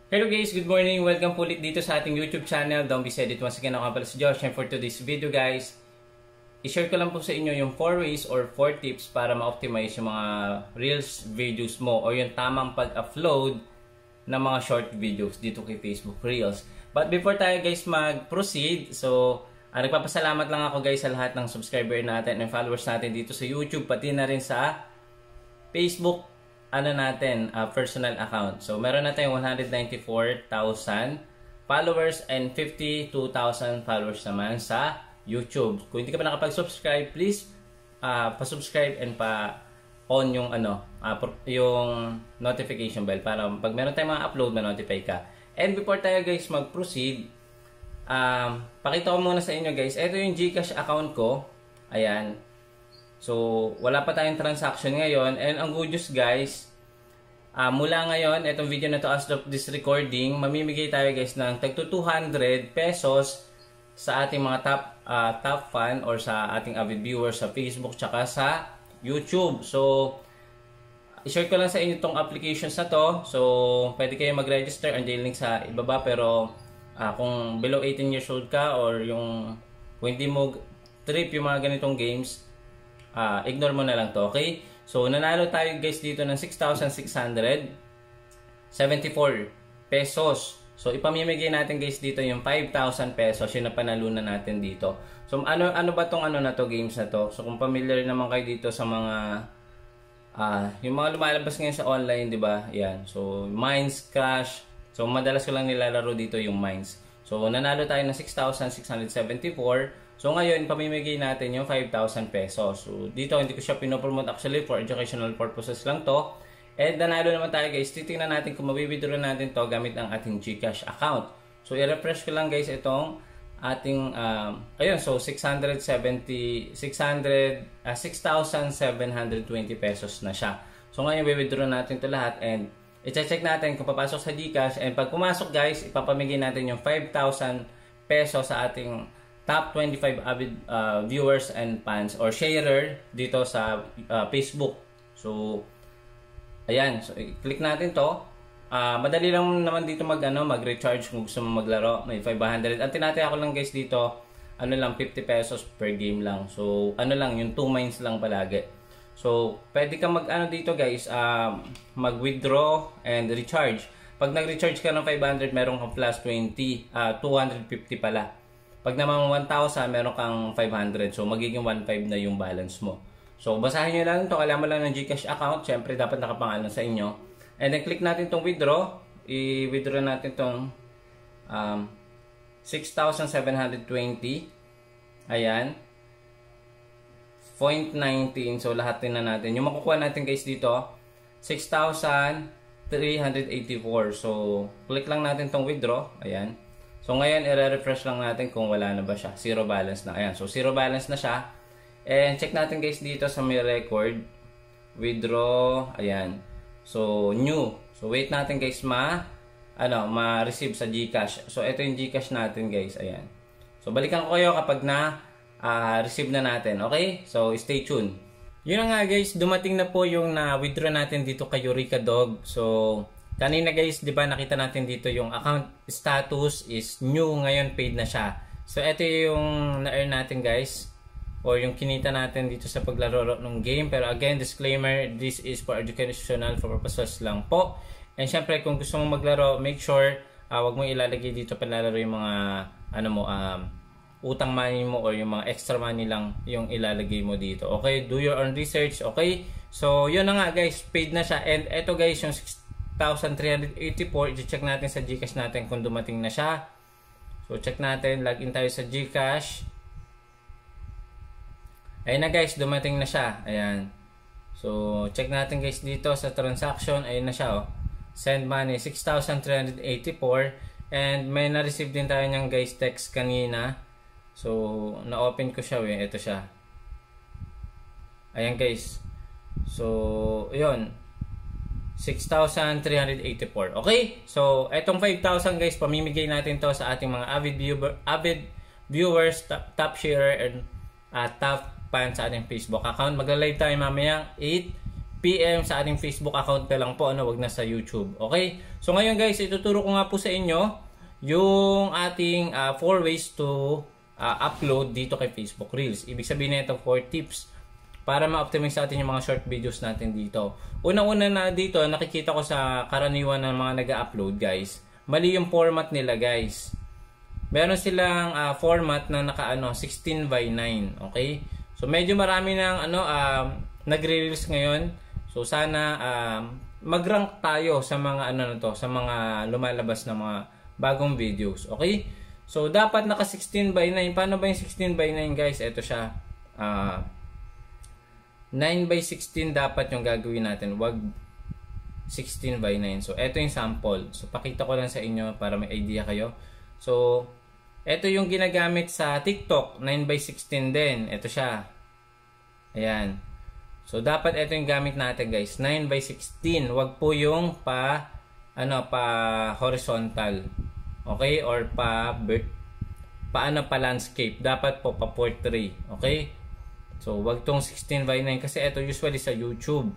Hello guys, good morning. Welcome po ulit dito sa ating YouTube channel. Don't be said it once again. Ako pala si Josh, and for today's video guys, i-share ko lang po sa inyo yung 4 ways or 4 tips para ma-optimize yung mga Reels videos mo o yung tamang pag-upload ng mga short videos dito kay Facebook Reels. But before tayo guys mag-proceed, nagpapasalamat lang ako guys sa lahat ng subscriber natin and followers natin dito sa YouTube, pati na rin sa Facebook personal account. So, meron na tayong 194,000 followers and 52,000 followers naman sa YouTube. Kung hindi ka pa nakapag-subscribe, please pa-subscribe and pa-on yung yung notification bell para pag meron tayong mga upload, ma-notify ka. And before tayo guys mag-proceed, pakita ko muna sa inyo guys. Ito yung GCash account ko. Ayan. So, wala pa tayong transaction ngayon. And ang good news guys, mula ngayon, itong video na to as of this recording, mamimigay tayo guys ng tagto 200 pesos sa ating mga top fan or sa ating avid viewers sa Facebook tsaka sa YouTube. So, i-share ko lang sa inyo itong applications na to. So, pwede kayo mag-register. Andiyan link sa ibaba. Pero, kung below 18 years old ka or kung hindi mo trip yung mga ganitong games, ignore mo na lang to, okay? So, nanalo tayo guys dito ng 6,674 pesos. So, ipamimigay natin guys dito yung 5,000 pesos. Yun na panalunan natin dito. So, ano ba tong na to, games na to? So, kung familiar naman kayo dito sa mga yung mga lumalabas ngayon sa online, di ba? Yan. So, Mines, Crash. So, madalas ko lang nilalaro dito yung Mines. So, nanalo tayo ng 6,674. So, ngayon, pamimigay natin yung 5,000 pesos. So, dito, hindi ko siya pinopromote actually for educational purposes lang to. And nanalo naman tayo guys. Titingnan natin kung mabibidro natin to gamit ang ating GCash account. So, i-refresh ko lang guys itong ating, ayun, so 6,720 pesos na siya. So, ngayon, bibidro natin to lahat and i-check natin kung papasok sa GCash. And pag pumasok guys, ipapamigay natin yung 5,000 pesos sa ating top 25 avid viewers and fans or sharer dito sa Facebook. So, ayan. So, click natin to. Madali lang naman dito mag-recharge kung gusto mo maglaro. May 500. Ang tinataya ko lang guys dito, 50 pesos per game lang. So, yung 2 mines lang palagi. So, pwede ka dito guys, mag-withdraw and recharge. Pag nag-recharge ka ng 500, meron kang plus 250 pala. Pag naman 1,000, meron kang 500. So, magiging 1,500 na yung balance mo. So, basahin nyo lang ito. Kailangan mo lang ng GCash account. Siyempre, dapat nakapangalan sa inyo. And then, click natin itong withdraw. I-withdraw natin itong 6,720. Ayan. 0.19. So, lahat din na natin. Yung makukuha natin guys dito, 6,384. So, click lang natin itong withdraw. Ayan. So, ngayon, i-refresh lang natin kung wala na ba siya. Zero balance na. Ayan. So, zero balance na siya. And check natin guys dito sa may record. Withdraw. Ayan. So, new. So, wait natin guys ma-receive sa GCash. So, ito yung GCash natin guys. Ayan. So, balikan ko kayo kapag receive na natin. Okay? So, stay tuned. Yun na nga guys. Dumating na po yung na-withdraw natin dito kay Eureka Dog. So, kanina guys, di ba nakita natin dito yung account status is new, ngayon paid na siya. So, ito yung na-earn natin guys, or yung kinita natin dito sa paglaro ng game. Pero again, disclaimer, this is for educational purposes lang po. And syempre, kung gusto mong maglaro, make sure, wag mo ilalagay dito palalaro yung mga, utang money mo or yung mga extra money lang yung ilalagay mo dito. Okay, do your own research, okay? So, yun na nga guys, paid na siya. And ito guys, yung 1,384, i-check natin sa GCash natin kung dumating na siya. So, check natin. Login tayo sa GCash. Ayun na guys, dumating na siya. Ayan. So, check natin guys dito sa transaction. Ayun na siya, oh. Send money, 6,384. And may na-receive din tayo niyang guys text kanina. So, na-open ko siya, eh. Ito siya. Ayan guys. So, yun. 6,384. Okay? So, etong 5,000 guys, pamimigay natin to sa ating mga avid viewers, top sharer, and top fan sa ating Facebook account. Magla-live tayo mamaya 8 PM sa ating Facebook account na lang po, ano, wag na sa YouTube. Okay? So ngayon guys, ituturo ko nga po sa inyo yung ating 4 ways to upload dito kay Facebook Reels. Ibig sabihin nito 4 tips para ma-optimize natin yung mga short videos natin dito. Una-una na dito, nakikita ko sa karaniwan ng mga nag-upload guys, mali yung format nila guys. Meron silang format na naka 16 by 9, okay? So medyo marami ng nagre-reels ngayon. So sana mag-rank tayo sa mga sa mga lumalabas na mga bagong videos, okay? So dapat naka 16 by 9. Paano ba yung 16 by 9 guys? Ito siya. 9 by 16 dapat yung gagawin natin, wag 16 by 9. So ito yung sample. So pakita ko lang sa inyo para may idea kayo. So ito yung ginagamit sa TikTok, 9 by 16 din. Ito siya. Ayan. So dapat ito yung gamit natin guys, 9 by 16. Wag po yung pa horizontal. Okay? Or pa landscape. Dapat po pa portrait. Okay? So wag tong 16 by 9 kasi ito usually sa YouTube.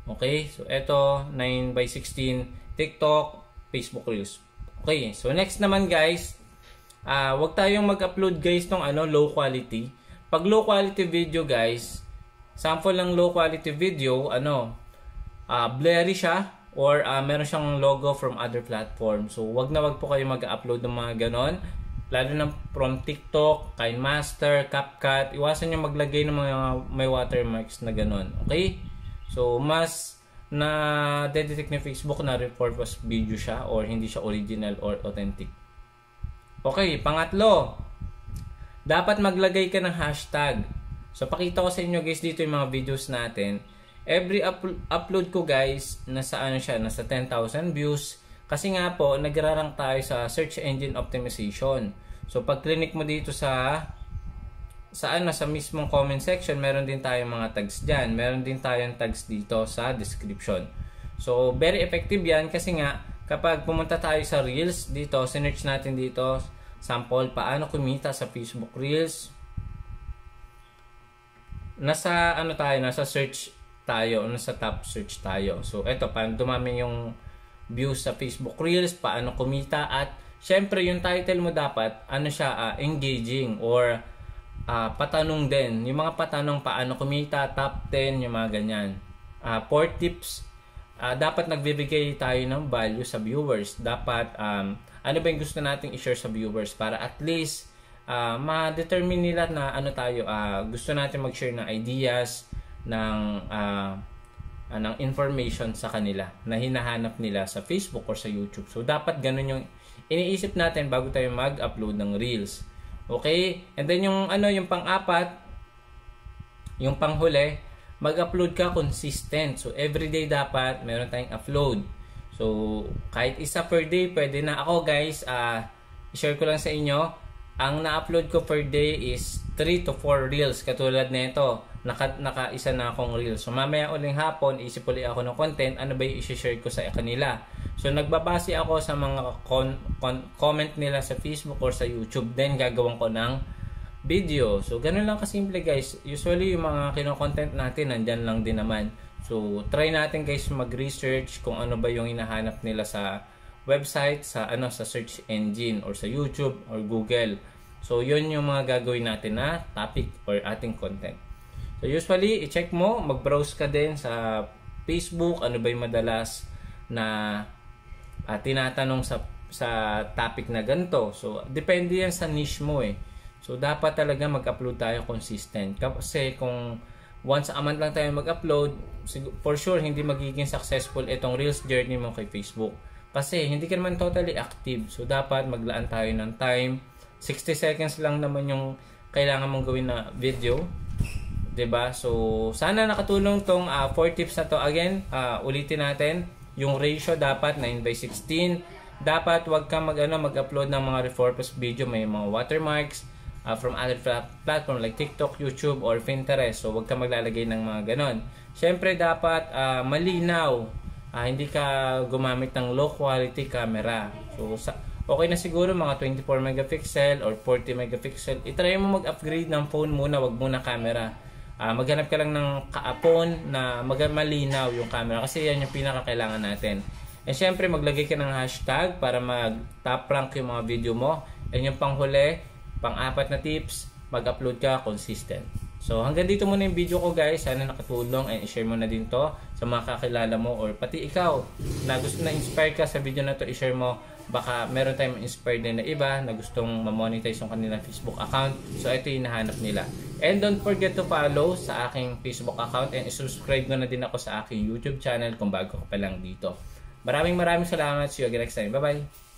Okay? So ito 9 by 16 TikTok, Facebook Reels. Okay? So next naman guys, wag tayong mag-upload guys ng low quality. Pag low quality video guys, sample ng low quality video, blurry siya or meron siyang logo from other platform. So wag na wag po kayo mag-upload ng mga ganon. Lalo na from TikTok, KineMaster, CapCut. Iwasan nyo maglagay ng mga may watermarks na ganon. Okay? So mas na detect ni Facebook na repurpose video siya or hindi siya original or authentic. Okay, pangatlo, dapat maglagay ka ng hashtag. So pakita ko sa inyo guys dito yung mga videos natin. Every upload ko guys, nasa nasa 10,000 views. Kasi nga po, nagrarang tayo sa search engine optimization. So pag click mo dito sa mismong comment section, meron din tayong mga tags diyan. Meron din tayong tags dito sa description. So very effective 'yan kasi nga kapag pumunta tayo sa Reels dito, sinearch natin dito sample paano kumita sa Facebook Reels. Nasa nasa search tayo, nasa top search tayo. So eto, paano dumami yung views sa Facebook Reels, paano kumita, at syempre yung title mo dapat engaging or patanong din. Yung mga patanong paano kumita, top 10, yung mga ganyan. 4 tips, dapat nagbibigay tayo ng value sa viewers. Dapat ano ba yung gusto nating i-share sa viewers para at least ma-determine nila na gusto natin mag-share ng ideas, ng information sa kanila na hinahanap nila sa Facebook or sa YouTube. So dapat ganun yung iniisip natin bago tayo mag-upload ng Reels. Okay? And then yung pang-apat, yung panghuli, mag-upload ka consistent. So everyday dapat meron tayong upload. So kahit isa per day pwede na. Ako guys, i-share ko lang sa inyo, ang na-upload ko per day is 3 to 4 Reels. Katulad nito, naka-isa na akong Reels. So mamaya uling hapon, isip ulit ako ng content, ano ba yung i-share ko sa kanila. So nagbabase ako sa mga comment nila sa Facebook or sa YouTube, then gagawin ko ng video. So ganun lang kasimple guys. Usually yung mga kino-content natin nandyan lang din naman. So try natin guys mag-research kung ano ba yung hinahanap nila sa website, sa search engine or sa YouTube or Google. So yun yung mga gagawin natin na topic or ating content. So usually, i-check mo, mag-browse ka din sa Facebook, ano ba yung madalas na tinatanong sa topic na ganito. So depende yan sa niche mo eh. So dapat talaga mag-upload tayo consistent. Kasi kung once a month lang tayo mag-upload, for sure hindi magiging successful itong Reels journey mo kay Facebook. Kasi hindi ka naman totally active. So dapat maglaan tayo ng time. 60 seconds lang naman yung kailangan mong gawin na video. 'Di ba? So sana nakatulong tong 4 tips na to. Again, ulitin natin. Yung ratio dapat 9 by 16. Dapat wag kang mag-upload ng mga repurpose video, may mga watermarks from other platform like TikTok, YouTube or Pinterest. So wag kang maglalagay ng mga ganon. Syempre dapat malinaw. Hindi ka gumamit ng low quality camera. So okay na siguro mga 24 megapixel or 40 megapixel. I-try mo mag-upgrade ng phone muna, wag muna camera. maghanap ka lang ng phone na malinaw yung camera kasi yan yung pinakakailangan natin. And syempre maglagay ka ng hashtag para mag-top rank yung mga video mo. And yung panghuli, pang-apat na tips, mag-upload ka consistent. So hanggang dito muna yung video ko guys. Sana nakatulong and i-share mo na din to sa mga kakilala mo or pati ikaw na gusto na inspire ka sa video na to, i-share mo. Baka meron tayong inspired din na iba na gustong ma-monetize yung kanilang Facebook account. So ito yung hinahanap nila. And don't forget to follow sa aking Facebook account and subscribe mo na din ako sa aking YouTube channel kung bago ka pa lang dito. Maraming salamat. See you again next time. Bye bye.